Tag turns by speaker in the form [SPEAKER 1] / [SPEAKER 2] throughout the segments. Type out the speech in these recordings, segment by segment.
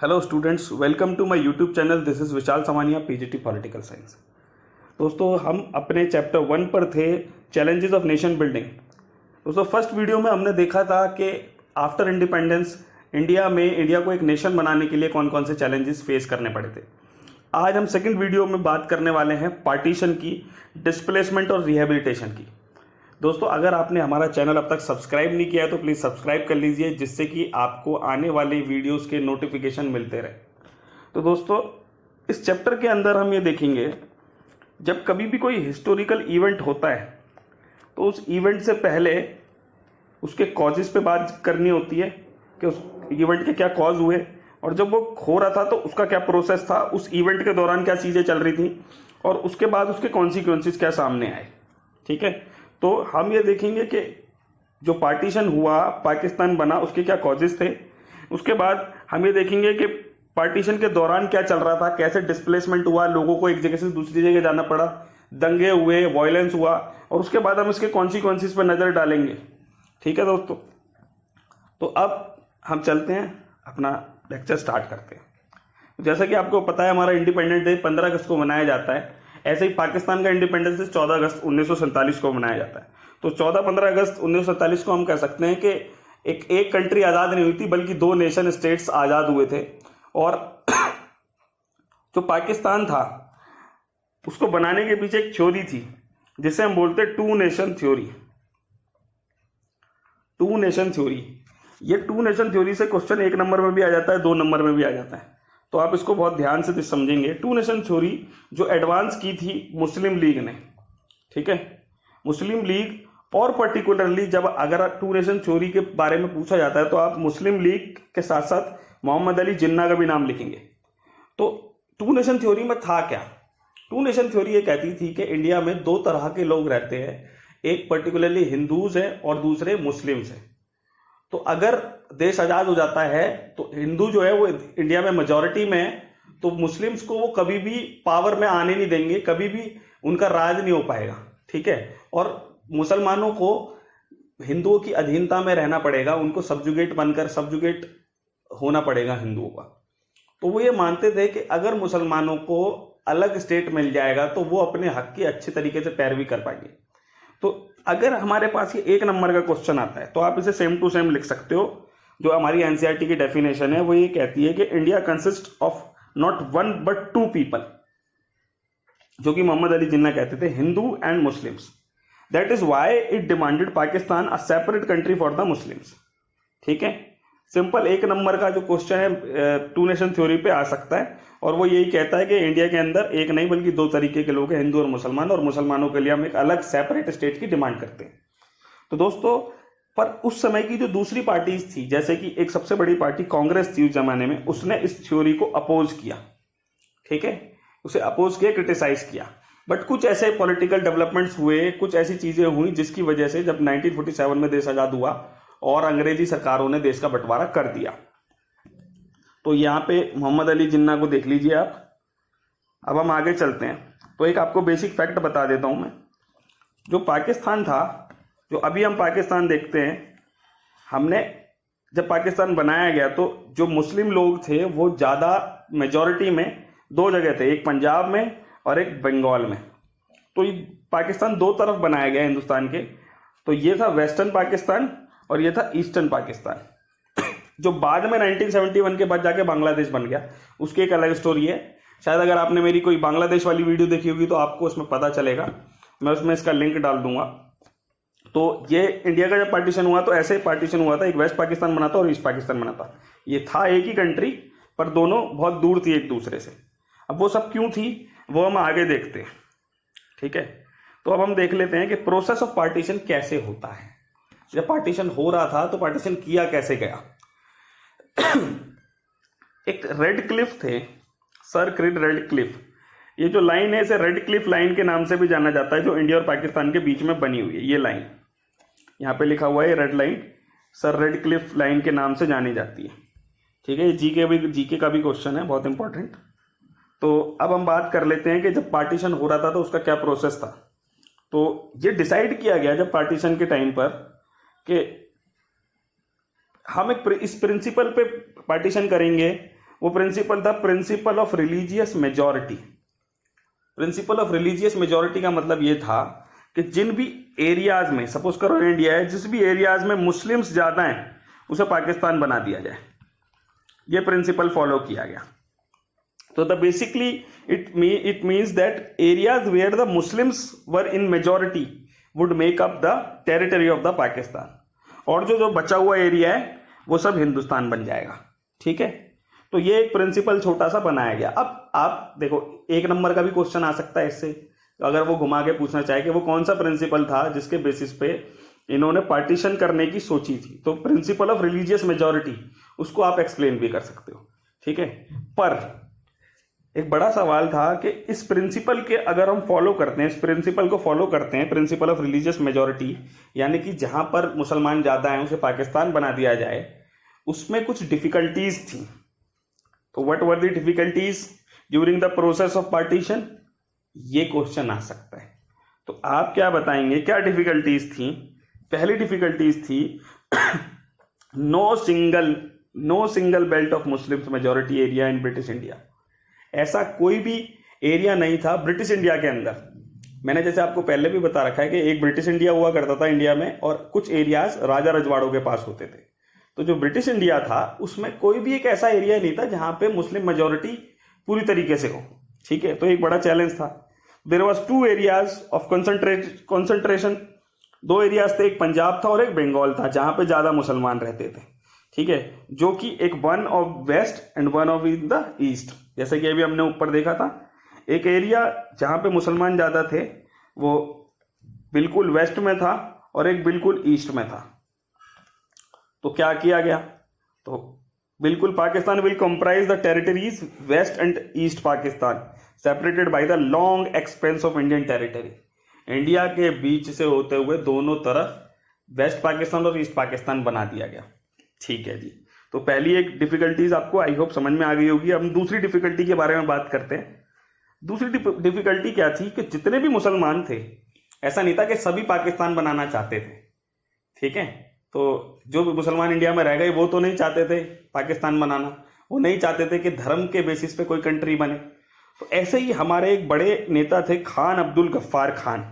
[SPEAKER 1] Hello students, welcome to my YouTube channel. This is Vishal Samania, PGT political science. दोस्तों, हम अपने chapter 1 पर थे, चैलेंजेस ऑफ नेशन बिल्डिंग। दोस्तों, फर्स्ट वीडियो में हमने देखा था कि आफ्टर इंडिपेंडेंस इंडिया को एक नेशन बनाने के लिए कौन कौन से चैलेंजेस फेस करने पड़े थे। आज हम सेकंड वीडियो में बात करने वाले हैं पार्टीशन की, डिस्प्लेसमेंट और रिहेबिलिटेशन की। दोस्तों, अगर आपने हमारा चैनल अब तक सब्सक्राइब नहीं किया है तो प्लीज़ सब्सक्राइब कर लीजिए, जिससे कि आपको आने वाले वीडियोस के नोटिफिकेशन मिलते रहे। तो दोस्तों, इस चैप्टर के अंदर हम ये देखेंगे, जब कभी भी कोई हिस्टोरिकल इवेंट होता है तो उस इवेंट से पहले उसके कॉजेस पे बात करनी होती है कि उस इवेंट के क्या कॉज हुए, और जब वो हो रहा था तो उसका क्या प्रोसेस था, उस इवेंट के दौरान क्या चीज़ें चल रही थी, और उसके बाद उसके कॉन्सिक्वेंसेस क्या सामने आए। ठीक है, तो हम ये देखेंगे कि जो पार्टीशन हुआ, पाकिस्तान बना, उसके क्या कॉजेस थे। उसके बाद हम ये देखेंगे कि पार्टीशन के दौरान क्या चल रहा था, कैसे डिस्प्लेसमेंट हुआ, लोगों को एक जगह से दूसरी जगह जाना पड़ा, दंगे हुए, वायलेंस हुआ, और उसके बाद हम इसके कॉन्सिक्वेंसेस पर नज़र डालेंगे। ठीक है दोस्तों, तो अब हम चलते हैं, अपना लेक्चर स्टार्ट करते हैं। जैसा कि आपको पता है, हमारा इंडिपेंडेंस डे 15 अगस्त को मनाया जाता है। ऐसे ही पाकिस्तान का इंडिपेंडेंस डे 14 अगस्त 1947 को मनाया जाता है। तो 14-15 अगस्त 1947 को हम कह सकते हैं कि एक कंट्री आज़ाद नहीं हुई थी, बल्कि दो नेशन स्टेट्स आज़ाद हुए थे। और जो पाकिस्तान था, उसको बनाने के पीछे एक थ्योरी थी, जिसे हम बोलते हैं two nation theory. Two nation theory, ये टू नेशन थ्योरी से क्वेश्चन 1 नंबर में भी आ जाता है, 2 नंबर में भी आ जाता है। तो आप इसको बहुत ध्यान से समझेंगे। टू नेशन थ्योरी जो एडवांस की थी मुस्लिम लीग ने। ठीक है, मुस्लिम लीग, और पर्टिकुलरली जब अगर टू नेशन थ्योरी के बारे में पूछा जाता है तो आप मुस्लिम लीग के साथ साथ मोहम्मद अली जिन्ना का भी नाम लिखेंगे। तो टू नेशन थ्योरी में था क्या? टू नेशन थ्योरी ये कहती थी कि इंडिया में दो तरह के लोग रहते हैं, एक पर्टिकुलरली हिंदूज हैं और दूसरे मुस्लिम्स हैं। तो अगर देश आज़ाद हो जाता है तो हिंदू जो है वो इंडिया में मेजॉरिटी में है, तो मुस्लिम्स को वो कभी भी पावर में आने नहीं देंगे, कभी भी उनका राज नहीं हो पाएगा। ठीक है, और मुसलमानों को हिंदुओं की अधीनता में रहना पड़ेगा, उनको सब्जुगेट होना पड़ेगा हिंदुओं का। तो वो ये मानते थे कि अगर मुसलमानों को अलग स्टेट मिल जाएगा तो वो अपने हक की अच्छे तरीके से पैरवी कर पाएंगे। तो अगर हमारे पास ये 1 नंबर का क्वेश्चन आता है तो आप इसे सेम टू सेम लिख सकते हो। जो हमारी एनसीईआरटी की डेफिनेशन है वो ये कहती है कि India consist of not one but 2 people, जो कि मोहम्मद अली जिन्ना कहते थे, Hindu and Muslims. That is why it demanded Pakistan a separate country for the Muslims. ठीक है, सिंपल 1 नंबर का जो क्वेश्चन है टू नेशन थ्योरी पे आ सकता है, और वो यही कहता है कि इंडिया के अंदर एक नहीं बल्कि 2 तरीके के लोग हैं, हिंदू और मुसलमान, और मुसलमानों के लिए हम एक अलग सेपरेट स्टेट की डिमांड करते हैं। तो दोस्तों, पर उस समय की जो दूसरी पार्टीज थी, जैसे कि एक सबसे बड़ी पार्टी कांग्रेस थी उस जमाने में, उसने इस थ्योरी को अपोज किया। ठीक है, उसे अपोज किया, क्रिटिसाइज किया। बट कुछ ऐसे पॉलिटिकल डेवलपमेंट्स हुए, कुछ ऐसी चीजें हुई जिसकी वजह से जब 1947 में देश आजाद हुआ और अंग्रेजी सरकारों ने देश का बंटवारा कर दिया। तो यहाँ पे मोहम्मद अली जिन्ना को देख लीजिए आप। अब हम आगे चलते हैं। तो एक आपको बेसिक फैक्ट बता देता हूँ मैं। जो पाकिस्तान था, जो अभी हम पाकिस्तान देखते हैं, हमने जब पाकिस्तान बनाया गया तो जो मुस्लिम लोग थे वो ज़्यादा मेजॉरिटी में 2 जगह थे, एक पंजाब में और एक बंगाल में। तो ये पाकिस्तान 2 तरफ बनाया गया हिंदुस्तान के। तो ये था वेस्टर्न पाकिस्तान और ये था ईस्टर्न पाकिस्तान, जो बाद में 1971 के बाद जाके बांग्लादेश बन गया। उसकी एक अलग स्टोरी है। शायद अगर आपने मेरी कोई बांग्लादेश वाली वीडियो देखी होगी तो आपको उसमें पता चलेगा, मैं उसमें इसका लिंक डाल दूंगा। तो ये इंडिया का जब पार्टीशन हुआ तो ऐसे पार्टीशन हुआ था, एक वेस्ट पाकिस्तान बना था और ईस्ट पाकिस्तान बना था। ये था एक ही कंट्री, पर दोनों बहुत दूर थी एक दूसरे से। अब वो सब क्यों थी वो हम आगे देखते हैं। ठीक है, तो अब हम देख लेते हैं कि प्रोसेस ऑफ पार्टीशन कैसे होता है। जब पार्टीशन हो रहा था तो पार्टीशन किया कैसे गया। एक रेड क्लिफ थे, सर क्रिड रेड क्लिफ। ये जो लाइन है इसे रेड क्लिफ लाइन के नाम से भी जाना जाता है, जो इंडिया और पाकिस्तान के बीच में बनी हुई है। ये लाइन यहाँ पे लिखा हुआ है, red line, sir red Cliff line के नाम से जानी जाती है। ठीक है, ये जीके का भी क्वेश्चन है, बहुत इंपॉर्टेंट। तो अब हम बात कर लेते हैं कि जब पार्टीशन हो रहा था तो उसका क्या प्रोसेस था। तो ये डिसाइड किया गया जब पार्टीशन के टाइम पर कि हम इस प्रिंसिपल पे पार्टीशन करेंगे वो प्रिंसिपल था principle of religious majority. Principle of religious majority का मतलब ये था कि जिन भी एरियाज में, सपोज करो इंडिया है, जिस भी एरियाज में मुस्लिम्स ज्यादा हैं उसे पाकिस्तान बना दिया जाए। ये प्रिंसिपल फॉलो किया गया। तो the basically it means that areas where the Muslims were in majority would make up the territory of the Pakistan, और जो जो बचा हुआ एरिया है वो सब हिंदुस्तान बन जाएगा। ठीक है, तो ये एक प्रिंसिपल छोटा सा बनाया गया। अब आप देखो, एक नंबर का भी क्वेश्चन आ सकता है इससे, अगर वो घुमा के पूछना चाहे कि वो कौन सा प्रिंसिपल था जिसके बेसिस पे इन्होंने पार्टीशन करने की सोची थी, तो प्रिंसिपल ऑफ रिलीजियस मेजॉरिटी, उसको आप एक्सप्लेन भी कर सकते हो। ठीक है, पर एक बड़ा सवाल था कि इस प्रिंसिपल के अगर हम फॉलो करते हैं, इस प्रिंसिपल को फॉलो करते हैं, प्रिंसिपल ऑफ रिलीजियस मेजॉरिटी, यानी कि जहां पर मुसलमान ज्यादा हैं उसे पाकिस्तान बना दिया जाए, उसमें कुछ डिफिकल्टीज थी। तो what were the difficulties during the process of partition, ये क्वेश्चन आ सकता है। तो आप क्या बताएंगे, क्या डिफिकल्टीज थी? पहली डिफिकल्टीज थी no single belt of Muslims majority area in British India. ऐसा कोई भी एरिया नहीं था ब्रिटिश इंडिया के अंदर। मैंने जैसे आपको पहले भी बता रखा है कि एक ब्रिटिश इंडिया हुआ करता था इंडिया में, और कुछ एरियाज राजा रजवाड़ों के पास होते थे। तो जो ब्रिटिश इंडिया था उसमें कोई भी एक ऐसा एरिया नहीं था जहां पे मुस्लिम मेजॉरिटी पूरी तरीके से हो। ठीक है, तो एक बड़ा चैलेंज था। There was 2 areas of concentration, 2 areas थे, एक पंजाब था और एक बंगाल था जहां पे ज्यादा मुसलमान रहते थे। ठीक है, जो कि एक one of west and one of in the east. जैसे कि अभी हमने ऊपर देखा था, एक एरिया जहां पे मुसलमान ज्यादा थे वो बिल्कुल वेस्ट में था और एक बिल्कुल ईस्ट में था। तो क्या किया गया, तो बिल्कुल Pakistan will comprise the territories west and east Pakistan separated by the long expanse of Indian territory. India के बीच से होते हुए दोनों तरफ वेस्ट पाकिस्तान और ईस्ट पाकिस्तान बना दिया गया। ठीक है जी, तो पहली एक डिफिकल्टीज आपको आई होप समझ में आ गई होगी। अब हम दूसरी डिफिकल्टी के बारे में बात करते हैं। दूसरी डिफिकल्टी क्या थी कि जितने भी मुसलमान थे, ऐसा नहीं था कि सभी पाकिस्तान बनाना चाहते थे। ठीक है, तो जो भी मुसलमान इंडिया में रह गए वो तो नहीं चाहते थे पाकिस्तान बनाना, वो नहीं चाहते थे कि धर्म के बेसिस पे कोई कंट्री बने। तो ऐसे ही हमारे एक बड़े नेता थे Khan Abdul Ghaffar Khan.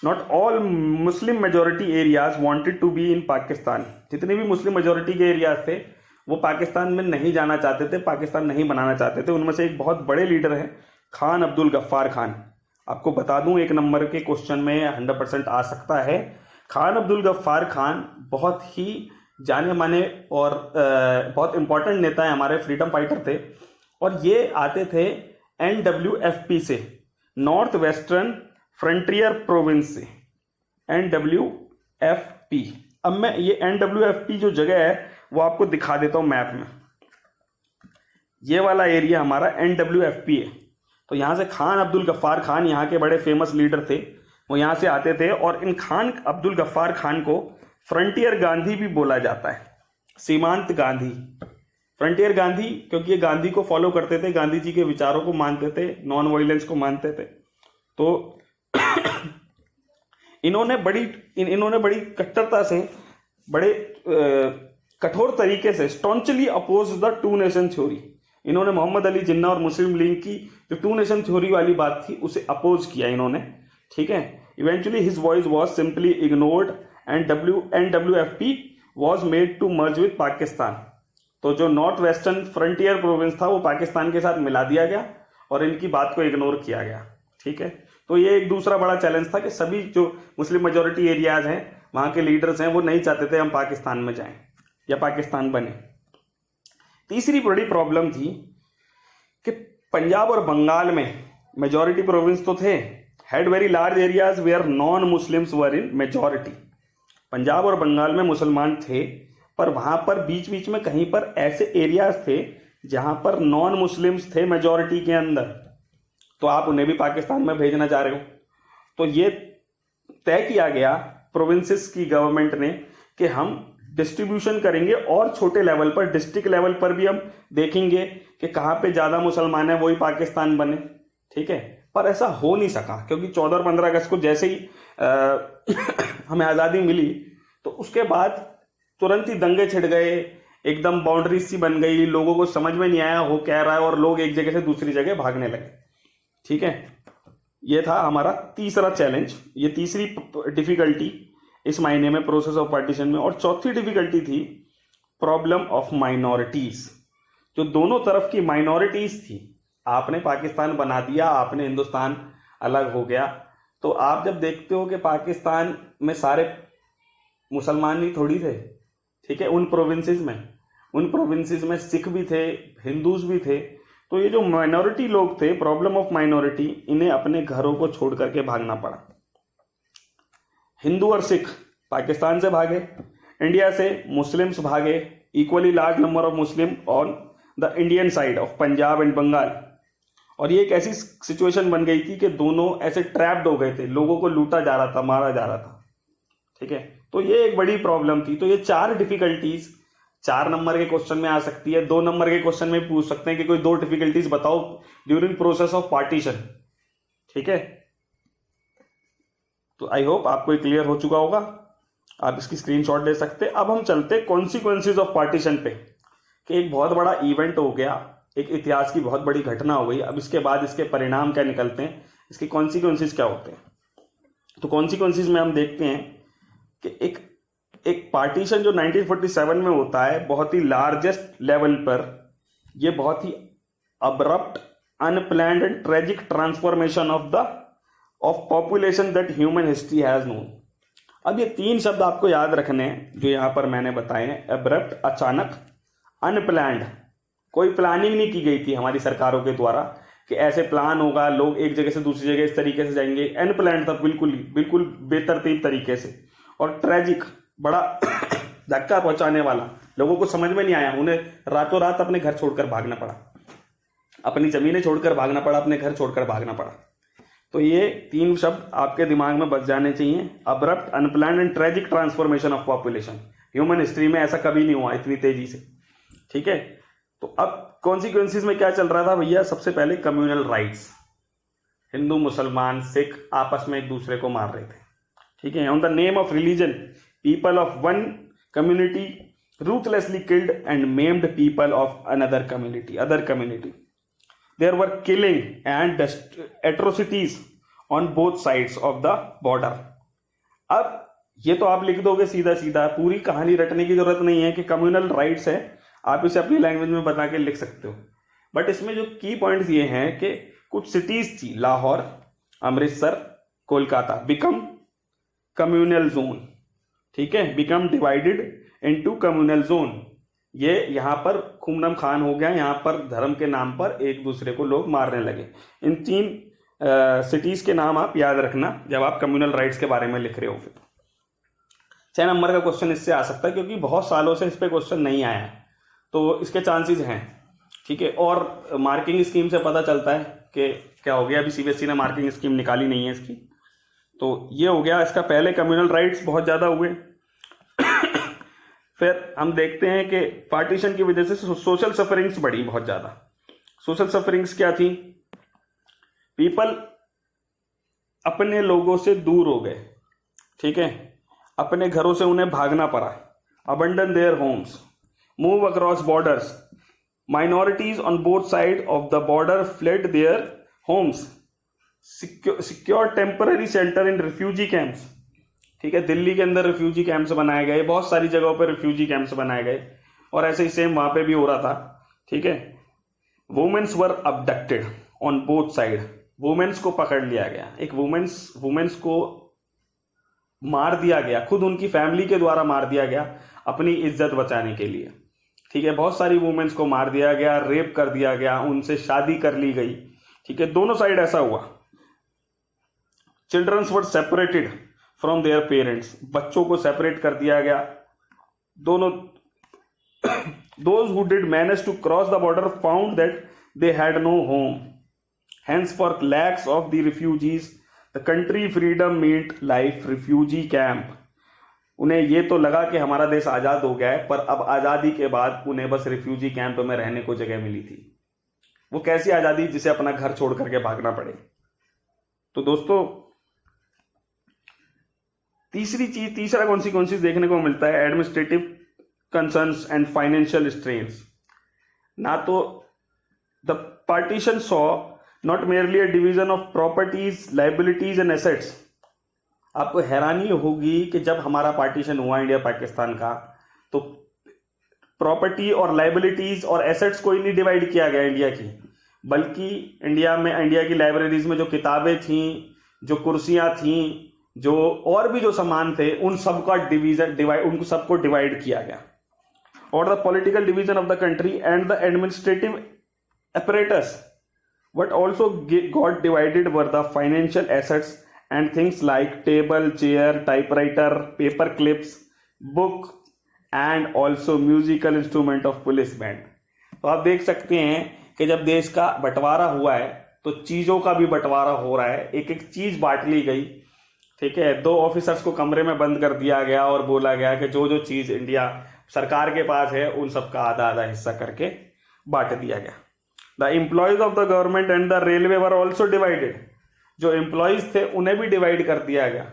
[SPEAKER 1] Not all Muslim majority areas wanted to be in Pakistan. जितने भी मुस्लिम मेजोरिटी के एरियाज थे वो पाकिस्तान में नहीं जाना चाहते थे, पाकिस्तान नहीं बनाना चाहते थे। उनमें से एक बहुत बड़े लीडर हैं खान अब्दुल गफ्फार खान। आपको बता दूं, एक नंबर के क्वेश्चन में 100% आ सकता है। खान अब्दुल गफ्फार खान बहुत ही जाने माने और बहुत इंपॉर्टेंट नेता है, हमारे फ्रीडम फाइटर थे, और ये आते थे NWFP से, नॉर्थ वेस्टर्न फ्रंटियर प्रोविंस से, NWFP। अब मैं ये NWFP जो जगह है वो आपको दिखा देता हूं मैप में। ये वाला एरिया हमारा NWFP है। तो यहां से खान अब्दुल गफ्फार खान, यहाँ के बड़े फेमस लीडर थे, वो यहां से आते थे। और इन खान अब्दुल गफ्फार खान को फ्रंटियर गांधी भी बोला जाता है, सीमांत गांधी। फ्रंटियर गांधी क्योंकि ये गांधी को फॉलो करते थे, गांधी जी के विचारों को मानते थे, नॉन वायलेंस को मानते थे। तो इन्होंने बड़ी कट्टरता से, बड़े कठोर तरीके से स्टॉन्चली अपोज द 2 नेशन थ्योरी। इन्होंने मोहम्मद अली जिन्ना और मुस्लिम लीग की जो 2 नेशन थ्योरी वाली बात थी उसे अपोज किया इन्होंने। ठीक है, eventually his voice was simply ignored and NWFP was made to merge with Pakistan. तो जो नॉर्थ वेस्टर्न फ्रंटियर प्रोविंस था वो पाकिस्तान के साथ मिला दिया गया और इनकी बात को इग्नोर किया गया। ठीक है, तो ये एक दूसरा बड़ा चैलेंज था कि सभी जो मुस्लिम मेजोरिटी एरियाज हैं, वहां के लीडर्स हैं, वो नहीं चाहते थे हम पाकिस्तान में जाएं या पाकिस्तान बने। तीसरी बड़ी प्रॉब्लम थी कि पंजाब और बंगाल में मेजोरिटी प्रोविंस तो थे, had very large areas where non Muslims were in majority. Punjab और बंगाल में मुसलमान थे, पर वहां पर बीच बीच में कहीं पर ऐसे एरियाज थे जहां पर नॉन मुस्लिम्स थे मेजोरिटी के अंदर, तो आप उन्हें भी पाकिस्तान में भेजना चाह रहे हो। तो ये तय किया गया प्रोविंसेस की गवर्नमेंट ने कि हम डिस्ट्रीब्यूशन करेंगे और छोटे लेवल पर, डिस्ट्रिक्ट लेवल पर भी हम देखेंगे कि कहाँ पे ज्यादा मुसलमान है वही पाकिस्तान बने। ठीक है, पर ऐसा हो नहीं सका क्योंकि 14 और 15 अगस्त को जैसे ही हमें आज़ादी मिली तो उसके बाद तुरंत ही दंगे छिड़ गए, एकदम बाउंड्री सी बन गई, लोगों को समझ में नहीं आया हो क्या रहा है और लोग एक जगह से दूसरी जगह भागने लगे। ठीक है, ये था हमारा तीसरा चैलेंज, ये तीसरी डिफिकल्टी इस मायने में प्रोसेस ऑफ पार्टीशन में। और चौथी डिफिकल्टी थी प्रॉब्लम ऑफ माइनॉरिटीज। जो दोनों तरफ की माइनॉरिटीज थी, आपने पाकिस्तान बना दिया, आपने हिंदुस्तान अलग हो गया, तो आप जब देखते हो कि पाकिस्तान में सारे मुसलमान ही थोड़ी थे। ठीक है, उन प्रोविंसेस में सिख भी थे, हिंदूज भी थे। तो ये जो माइनॉरिटी लोग थे, प्रॉब्लम ऑफ माइनॉरिटी, इन्हें अपने घरों को छोड़ करके भागना पड़ा। हिंदू और सिख पाकिस्तान से भागे, इंडिया से मुस्लिम्स भागे, equally large number of Muslim on the Indian side of Punjab and Bengal. और ये एक ऐसी सिचुएशन बन गई थी कि दोनों ऐसे ट्रैप्ड हो गए थे, लोगों को लूटा जा रहा था, मारा जा रहा था। ठीक है, तो ये एक बड़ी प्रॉब्लम थी। तो ये 4 डिफिकल्टीज 4 नंबर के क्वेश्चन में आ सकती है, 2 नंबर के क्वेश्चन में पूछ सकते हैं कि कोई 2 डिफिकल्टीज बताओ ड्यूरिंग प्रोसेस ऑफ पार्टीशन। ठीक है, तो आई होप आपको ये क्लियर हो चुका होगा, आप इसकी स्क्रीनशॉट ले सकते हैं। अब हम चलते कॉन्सिक्वेंसेज ऑफ पार्टीशन पे, कि एक बहुत बड़ा इवेंट हो गया, एक इतिहास की बहुत बड़ी घटना हो गई, अब इसके बाद इसके परिणाम क्या निकलते हैं, इसके कॉन्सिक्वेंसेज क्या होते हैं। तो कॉन्सिक्वेंसेज में हम देखते हैं कि एक पार्टीशन जो 1947 में होता है, बहुत ही लार्जेस्ट लेवल पर, ये बहुत ही abrupt, unplanned and tragic transformation of population that human history has known. अब ये 3 शब्द आपको याद रखने हैं जो यहां पर मैंने बताए हैं, अब्रप्ट, अचानक, अनप्लैंड। कोई प्लानिंग नहीं की गई थी हमारी सरकारों के द्वारा कि ऐसे प्लान होगा, लोग एक जगह से दूसरी जगह इस तरीके से जाएंगे। अनप्लैंड था, बिल्कुल बेतरतीब तरीके से। और ट्रेजिक, बड़ा धक्का पहुंचाने वाला, लोगों को समझ में नहीं आया, उन्हें रातों रात अपने घर छोड़कर भागना पड़ा, अपनी जमीनें छोड़कर भागना पड़ा, अपने घर छोड़कर भागना पड़ा। तो ये 3 शब्द आपके दिमाग में बच जाने चाहिए, abrupt, unplanned and tragic transformation of population. Human history में ऐसा कभी नहीं हुआ इतनी तेजी से। ठीक है, तो अब कॉन्सिक्वेंसेज में क्या चल रहा था भैया, सबसे पहले कम्युनल राइट्स, हिंदू मुसलमान सिख आपस में एक दूसरे को मार रहे थे। ठीक है, on the name of religion people of one community ruthlessly killed and maimed people of another community. There were killing and atrocities on both sides of the border. अब ये तो आप लिख दोगे सीधा सीधा, पूरी कहानी रटने की जरूरत नहीं है कि कम्युनल राइट्स है, आप इसे अपनी लैंग्वेज में बता के लिख सकते हो। बट इसमें जो की पॉइंट्स ये हैं कि कुछ सिटीज थी, Lahore, Amritsar, Kolkata, become communal zone. ठीक है, become divided into communal zone. ये यहां पर खूमनम खान हो गया, यहां पर धर्म के नाम पर एक दूसरे को लोग मारने लगे। इन 3 सिटीज के नाम आप याद रखना जब आप कम्युनल राइट्स के बारे में लिख रहे हो। 6 नंबर का क्वेश्चन इससे आ सकता है, क्योंकि बहुत सालों से इस पे क्वेश्चन नहीं आया है, तो इसके चांसेस हैं। ठीक है, और मार्किंग स्कीम से पता चलता है कि क्या हो गया, अभी सीबीएसई ने मार्किंग स्कीम निकाली नहीं है इसकी। तो ये हो गया इसका, पहले कम्युनल राइट्स बहुत ज्यादा हुए। फिर हम देखते हैं कि पार्टीशन की वजह से सोशल सफरिंग्स बढ़ी बहुत ज्यादा। सोशल सफरिंग्स क्या थी, पीपल अपने लोगों से दूर हो गए। ठीक है, अपने घरों से उन्हें भागना पड़ा, abandon their homes, move across borders, minorities on both side of the border fled their homes, secure temporary shelter in refugee camps. ठीक है, दिल्ली के अंदर रिफ्यूजी कैंप्स बनाए गए, बहुत सारी जगहों पर रिफ्यूजी कैंप्स बनाए गए, और ऐसे ही सेम वहां पे भी हो रहा था। ठीक है, womens were abducted on both side, womens को पकड़ लिया गया, एक वुमेन्स को मार दिया गया, खुद उनकी फैमिली के द्वारा मार दिया गया अपनी इज्जत बचाने के लिए। ठीक है, बहुत सारी वुमेन्स को मार दिया गया, रेप कर दिया गया, उनसे शादी कर ली गई। ठीक है, दोनों साइड ऐसा हुआ। Childrens were separated from their parents, बच्चों को सेपरेट कर दिया गया दोनों। Those who did manage to cross the border found that they had no home. Hence, for lakhs of the refugees, the country freedom meant life refugee camp. उन्हें ये तो लगा कि हमारा देश आजाद हो गया है, पर अब आजादी के बाद उन्हें बस रिफ्यूजी कैंप में रहने को जगह मिली थी। वो कैसी आजादी जिसे अपना घर छोड़ करके भागना पड़े। तो दोस्तों, तीसरा कॉन्सिक्वेंसेस देखने को मिलता है administrative concerns and financial strains. ना तो the partition saw not merely a division of properties, liabilities and assets. आपको हैरानी होगी कि जब हमारा पार्टीशन हुआ इंडिया पाकिस्तान का, तो प्रॉपर्टी और लाइबिलिटीज और एसेट्स को ही नहीं डिवाइड किया गया इंडिया की, बल्कि इंडिया की लाइब्रेरीज में जो किताबें थीं, जो कुर्सियां थीं, जो और भी जो सामान थे, उन सबका उनको सबको डिवाइड किया गया. और the political division of the country and the administrative apparatus. What also got divided were the financial assets and things like table, chair, typewriter, paper clips, book and also musical instrument of police band. तो आप देख सकते हैं कि जब देश का बंटवारा हुआ है तो चीज़ों का भी बंटवारा हो रहा है. एक एक चीज़ बांट ली गई. ठीक है, 2 ऑफिसर्स को कमरे में बंद कर दिया गया और बोला गया कि जो जो चीज़ इंडिया सरकार के पास है उन सबका आधा आधा हिस्सा करके बांट दिया गया. The employees of the government and the railway were also divided. जो एम्प्लॉयज थे उन्हें भी डिवाइड कर दिया गया.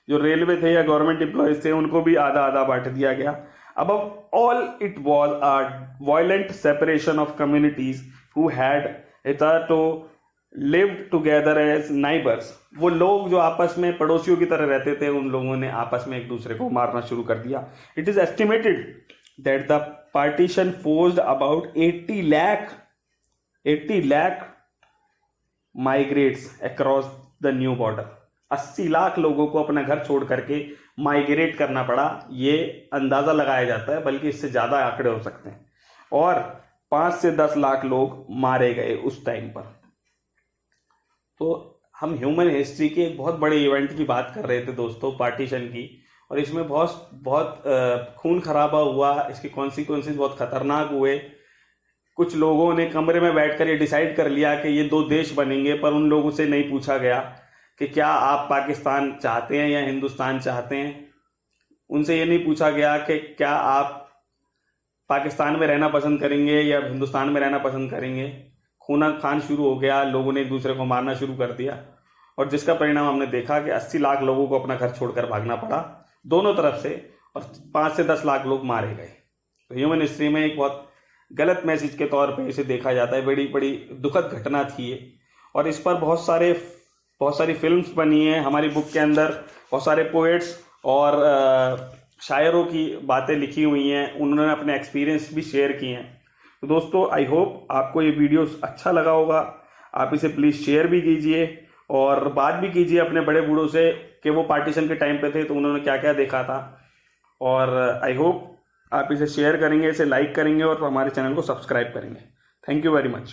[SPEAKER 1] जो रेलवे थे या गवर्नमेंट एम्प्लॉयज थे उनको भी आधा आधा बांट दिया गया. Above all, it was a violent separation of communities who had hitherto lived together as neighbors. वो लोग जो आपस में पड़ोसियों की तरह रहते थे, उन लोगों ने आपस में एक दूसरे को मारना शुरू कर दिया. It is estimated that the partition forced about 80 lakh migrates across the new border. 80 lakh लोगों को अपना घर छोड़ करके माइग्रेट करना पड़ा. ये अंदाजा लगाया जाता है, बल्कि इससे ज्यादा आंकड़े हो सकते हैं. और 5 से 10 लाख लोग मारे गए उस टाइम पर. तो हम ह्यूमन हिस्ट्री के एक बहुत बड़े इवेंट की बात कर रहे थे दोस्तों, पार्टीशन की. और इसमें बहुत खून खराबा हुआ. इसके कॉन्सिक्वेंसेस बहुत खतरनाक हुए. कुछ लोगों ने कमरे में बैठकर ये डिसाइड कर लिया कि ये 2 देश बनेंगे, पर उन लोगों से नहीं पूछा गया कि क्या आप पाकिस्तान चाहते हैं या हिंदुस्तान चाहते हैं. उनसे ये नहीं पूछा गया कि क्या आप पाकिस्तान में रहना पसंद करेंगे या हिंदुस्तान में रहना पसंद करेंगे. खूना खान शुरू हो गया, लोगों ने एक दूसरे को मारना शुरू कर दिया. और जिसका परिणाम हमने देखा कि 80 लाख लोगों को अपना घर छोड़कर भागना पड़ा दोनों तरफ से, और 5 से 10 लाख लोग मारे गए. तो ह्यूमन हिस्ट्री में एक बहुत गलत मैसेज के तौर पे इसे देखा जाता है. बड़ी बड़ी दुखद घटना थी ये. और इस पर बहुत सारी फिल्म्स बनी हैं. हमारी बुक के अंदर बहुत सारे पोएट्स और शायरों की बातें लिखी हुई हैं. उन्होंने अपने एक्सपीरियंस भी शेयर किए हैं. तो दोस्तों, आई होप आपको ये वीडियो अच्छा लगा होगा. आप इसे प्लीज़ शेयर भी कीजिए और बात भी कीजिए अपने बड़े बूढ़ों से कि वो पार्टीशन के टाइम पे थे तो उन्होंने क्या क्या देखा था. और आई होप आप इसे शेयर करेंगे, इसे लाइक करेंगे और हमारे चैनल को सब्सक्राइब करेंगे. Thank you very much.